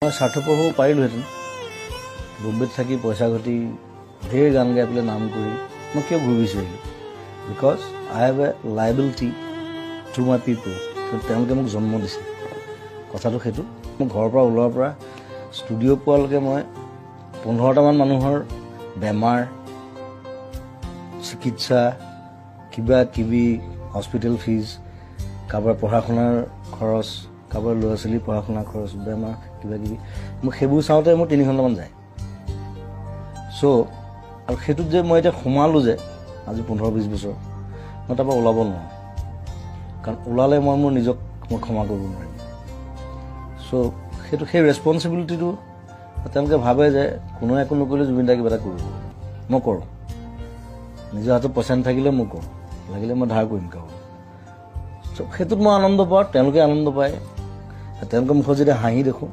মই স্বাৰ্থপৰ হ'ব পাৰিলোহেঁতেন বম্বেত থাকি পইচা ঘটি ঢেৰ গান গাই পেলাই নাম কৰি মই কিয় ঘূৰি বিচাৰিলোঁ because I have a liability to my পিপল তেওঁলোকে মোক জন্ম দিছে কথাটো সেইটো মই ঘৰৰ পৰা ওলোৱাৰ পৰা ষ্টুডিঅ' পোৱালৈকে মই 15টামান মানুহৰ বেমাৰ চিকিৎসা কিবা কিবি হস্পিটেল ফিজ কাৰোবাৰ পঢ়া শুনাৰ খৰচ কাৰোবাৰ ল'ৰা ছোৱালীৰ পঢ়া শুনাৰ খৰচ বেমাৰ কিবা কিবি মোক সেইবোৰ চাওঁতে মোৰ 3 ঘণ্টামান যায় চ' আৰু সেইটোত যে মই এতিয়া সোমালোঁ যে আজি 15-20 বছৰ মই তাৰপৰা ওলাব নোৱাৰোঁ কাৰণ ওলালে মই মোৰ নিজক মই ক্ষমা কৰিব নোৱাৰিম চ' সেইটো সেই ৰেছপনচিবিলিটিটো তেওঁলোকে ভাবে যে কোনো একো নকৰিলে জুবিন দাই কিবা এটা কৰিব মই কৰোঁ নিজৰ হাতত পইচা নাথাকিলে মই কৰোঁ লাগিলে মই ধাৰ কৰিম কাৰোঁ চ' সেইটোত মই আনন্দ পাওঁ তেওঁলোকে আনন্দ পায় তেওঁলোকে মুখত যেতিয়া হাঁহি দেখোঁ